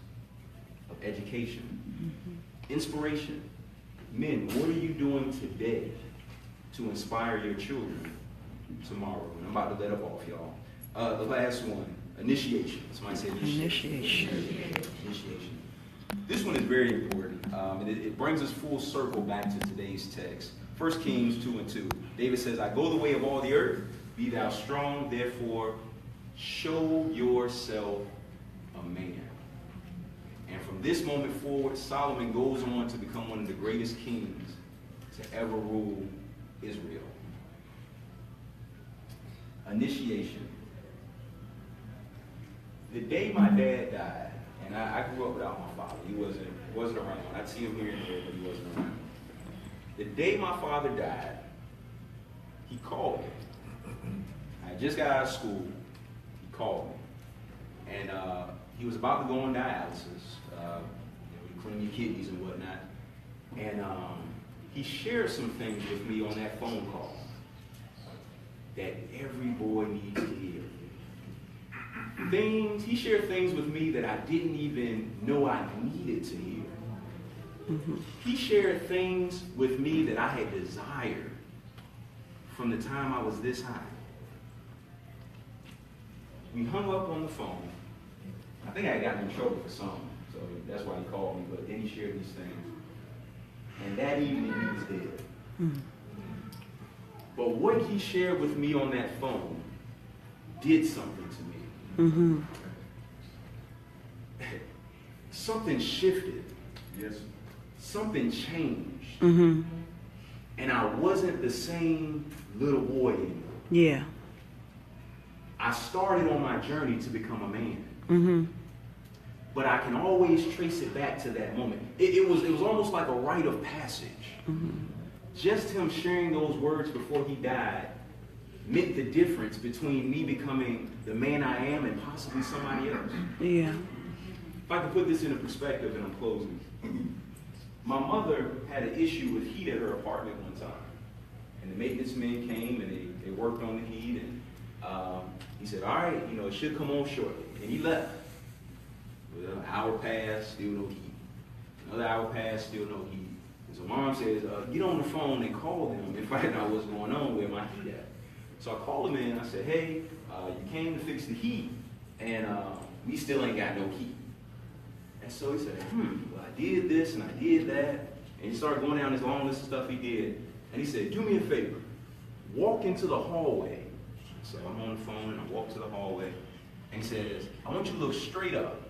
of education. Mm-hmm. Inspiration. Men, what are you doing today to inspire your children tomorrow? And I'm about to let up off, y'all. The last one, initiation. Somebody say initiation. Initiation. Initiation. This one is very important. It brings us full circle back to today's text. 1 Kings 2:2. David says, I go the way of all the earth. Be thou strong, therefore show yourself a man. And from this moment forward, Solomon goes on to become one of the greatest kings to ever rule Israel. Initiation. The day my dad died, and I grew up without my father. He wasn't around. I'd see him here and there, but he wasn't around. The day my father died, he called me. I just got out of school. He called me. And he was about to go on dialysis. You clean your kidneys and whatnot. And he shared some things with me on that phone call that every boy needs to hear. He shared things with me that I didn't even know I needed to hear. Mm-hmm. He shared things with me that I had desired from the time I was this high. We hung up on the phone. I think I had gotten in trouble for something, so that's why he called me, but then he shared these things. And that evening he was dead. Mm-hmm. But what he shared with me on that phone did something to me. Mm-hmm. Something shifted. Yes. Something changed. Mm-hmm. And I wasn't the same little boy anymore. Yeah. I started on my journey to become a man. Mm-hmm. But I can always trace it back to that moment. It was almost like a rite of passage. Mm-hmm. Just him sharing those words before he died meant the difference between me becoming the man I am and possibly somebody else. Yeah. If I could put this into perspective, and I'm closing. My mother had an issue with heat at her apartment one time. And the maintenance men came and they worked on the heat, and he said, all right, it should come on shortly. And he left. An hour passed, still no heat. Another hour passed, still no heat. And so mom says, get on the phone and call them and find out what's going on, where my heat at. So I called him in and I said, hey, you came to fix the heat, and we still ain't got no heat. And so he said, well, I did this and I did that. And he started going down this long list of stuff he did. And he said, do me a favor, walk into the hallway. So I'm on the phone and I walk to the hallway. And he says, I want you to look straight up.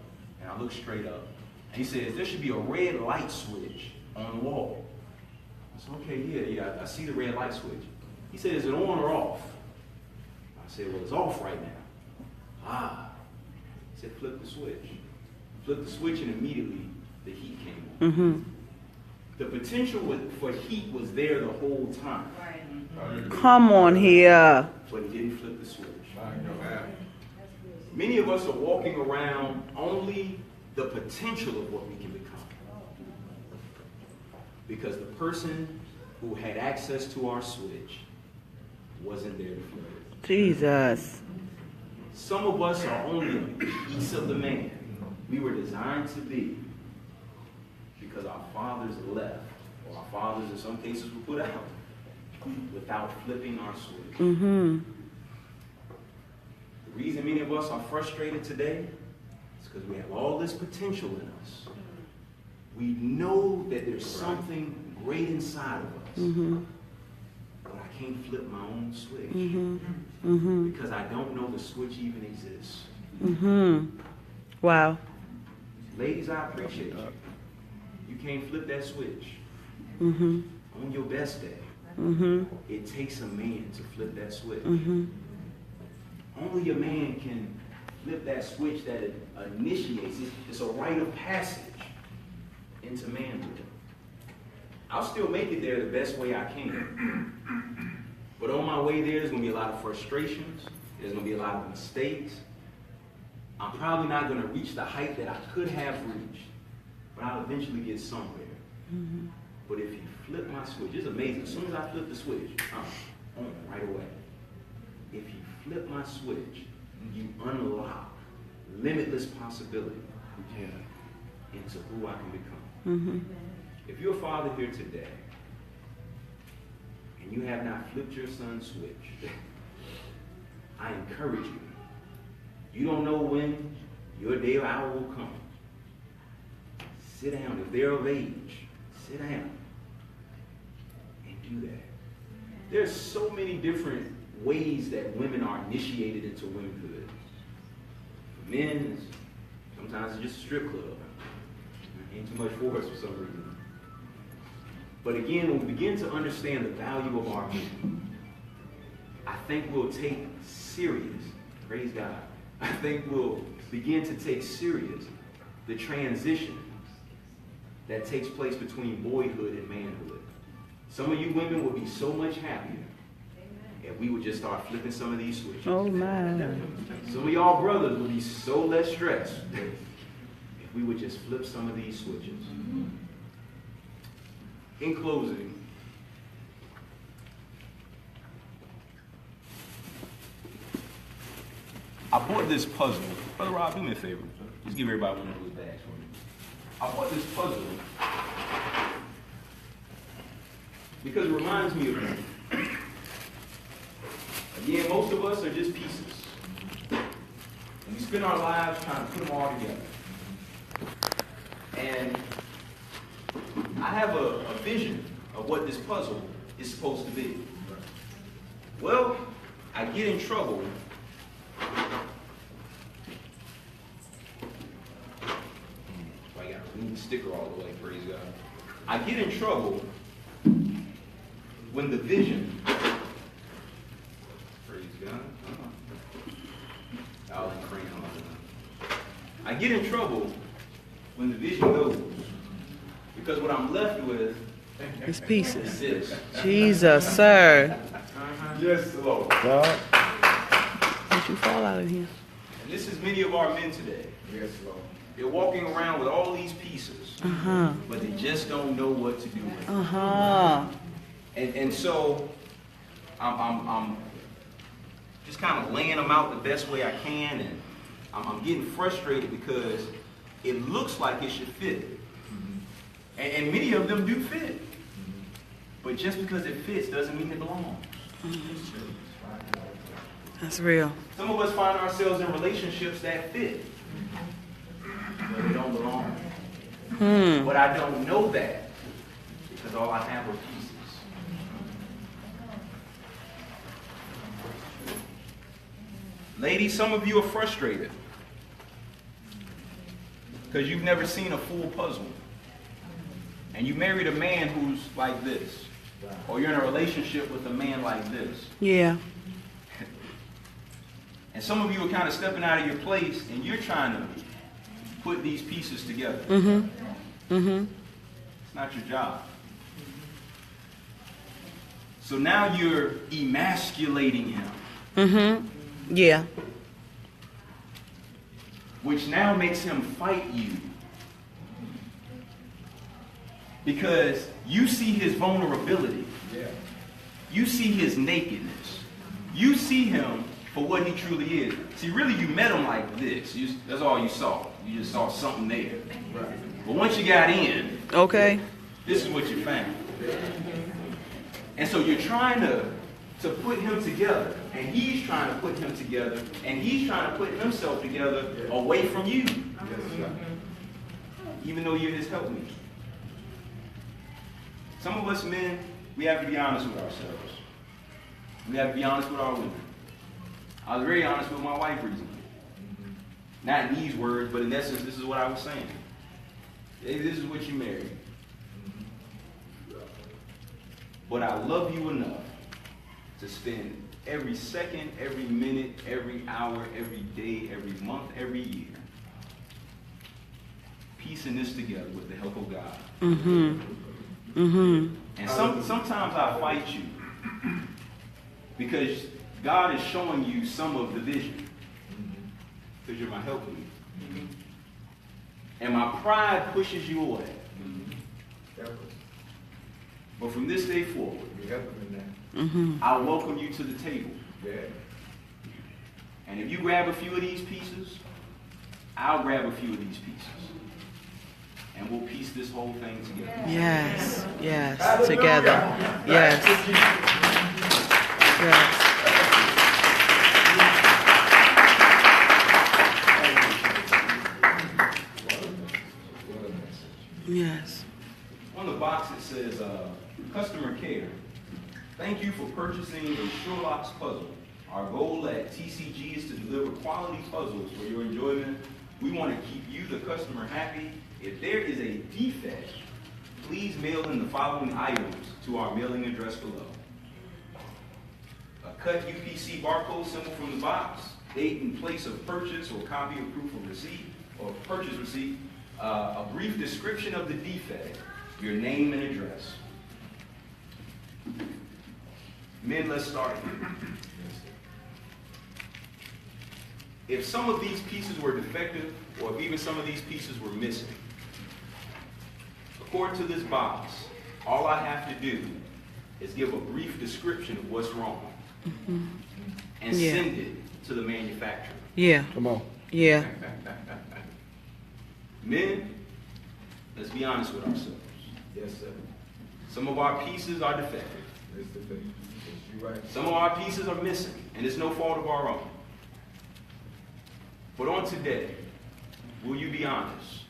And I look straight up. And he says, there should be a red light switch on the wall. I said, okay, yeah, I see the red light switch. He said, is it on or off? I said, well, it's off right now. He said, flip the switch. Flip the switch, and immediately the heat came on. Mm-hmm. The potential for heat was there the whole time. Right. Come on here. But he didn't flip the switch. Many of us are walking around only the potential of what we can become. Because the person who had access to our switch wasn't there to flip it. Jesus. Some of us are only a piece of the man we were designed to be because our fathers left, or our fathers in some cases were put out without flipping our switch. Mm-hmm. The reason many of us are frustrated today is because we have all this potential in us. We know that there's something great inside of us, mm-hmm. but I can't flip my own switch mm-hmm. Mm-hmm. because I don't know the switch even exists. Mm-hmm. Wow. Ladies, I appreciate you. You can't flip that switch. Mm-hmm. On your best day, mm-hmm. it takes a man to flip that switch. Mm-hmm. Only a man can flip that switch that it initiates. It's a rite of passage into manhood. I'll still make it there the best way I can. But on my way there's going to be a lot of frustrations. There's going to be a lot of mistakes. I'm probably not going to reach the height that I could have reached, but I'll eventually get somewhere. Mm-hmm. But if you flip my switch, it's amazing. As soon as I flip the switch, I'm on right away. If you flip my switch, you unlock limitless possibility into who I can become. Mm-hmm. If you're a father here today, and you have not flipped your son's switch, I encourage you. You don't know when your day or hour will come. Sit down. If they're of age, sit down and do that. There's so many different ways that women are initiated into womanhood. For men, sometimes it's just a strip club. Ain't too much for us for some reason. But again, when we begin to understand the value of our men, I think we'll take serious, praise God, I think we'll begin to take serious the transition that takes place between boyhood and manhood. Some of you women will be so much happier if we would just start flipping some of these switches. Oh my. Some of y'all brothers will be so less stressed if we would just flip some of these switches. In closing, I bought this puzzle. Brother Rob, do me a favor. Just give everybody one of those bags for me. I bought this puzzle because it reminds me of me. Again, most of us are just pieces. And we spend our lives trying to put them all together. And I have a vision of what this puzzle is supposed to be. Well, I get in trouble. I got a green sticker all the way, praise God. I get in trouble when the vision, praise God. I'll crayon. I get in trouble when the vision goes. Because what I'm left with It's pieces. is this. Jesus, sir. Yes, Lord. God. Did you fall out of here? And this is many of our men today. Yes, Lord. They're walking around with all these pieces, Uh-huh. but they just don't know what to do with them. Uh-huh. And so I'm just kind of laying them out the best way I can, and I'm getting frustrated because it looks like it should fit. And many of them do fit. But just because it fits doesn't mean it belongs. That's real. Some of us find ourselves in relationships that fit, but they don't belong. But I don't know that because all I have are pieces. Ladies, some of you are frustrated because you've never seen a full puzzle. And you married a man who's like this. Or you're in a relationship with a man like this. Yeah. And some of you are kind of stepping out of your place and you're trying to put these pieces together. It's not your job. So now you're emasculating him. Yeah. Which now makes him fight you. Because you see his vulnerability. Yeah. You see his nakedness. You see him for what he truly is. See, really, you met him like this. That's all you saw. You just saw something there. Right. But once you got in, Okay. this is what you found. And so you're trying to put him together. And he's trying to put him together. And he's trying to put himself together away from you. Yes, sir. Even though you're his helpmate. Some of us men, we have to be honest with ourselves. We have to be honest with our women. I was very honest with my wife recently. Not in these words, but in essence, this is what I was saying. Hey, this is what you married. But I love you enough to spend every second, every minute, every hour, every day, every month, every year piecing this together with the help of God. And sometimes I fight you because God is showing you some of the vision because you're my helpmate. And my pride pushes you away. But from this day forward, You help him in that. I'll welcome you to the table. Yeah. And if you grab a few of these pieces, I'll grab a few of these pieces. And we'll piece this whole thing together. Yes. Yes. Together. Yes. Yes. purchasing a Sherlock's puzzle. Our goal at TCG is to deliver quality puzzles for your enjoyment. We want to keep you, the customer, happy. If there is a defect, please mail in the following items to our mailing address below. A cut UPC barcode symbol from the box, date and place of purchase or copy of proof of receipt or purchase receipt, a brief description of the defect, your name and address. Men, let's start here. If some of these pieces were defective, or if even some of these pieces were missing, according to this box, all I have to do is give a brief description of what's wrong and send it to the manufacturer. Yeah. Come on. Yeah. Men, let's be honest with ourselves. Yes, sir. Some of our pieces are defective. That's the thing. You're right. Some of our pieces are missing, and it's no fault of our own. But on today, will you be honest?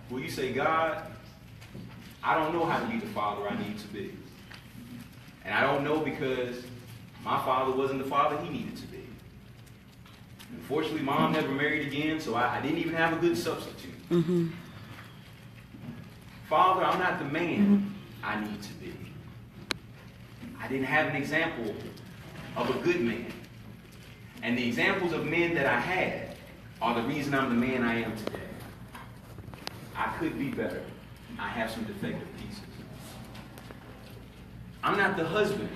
Will you say, God, I don't know how to be the father I need to be. And I don't know because my father wasn't the father he needed to be. Unfortunately, Mom never married again, so I didn't even have a good substitute. Mm-hmm. Father, I'm not the man I need to be. I didn't have an example of a good man. And the examples of men that I had are the reason I'm the man I am today. I could be better. I have some defective pieces. I'm not the husband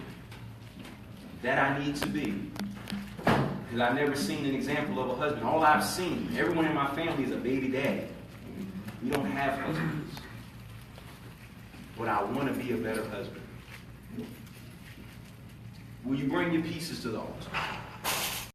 that I need to be. Because I've never seen an example of a husband. All I've seen, everyone in my family is a baby daddy. We don't have husbands. But I want to be a better husband. Will you bring your pieces to the altar?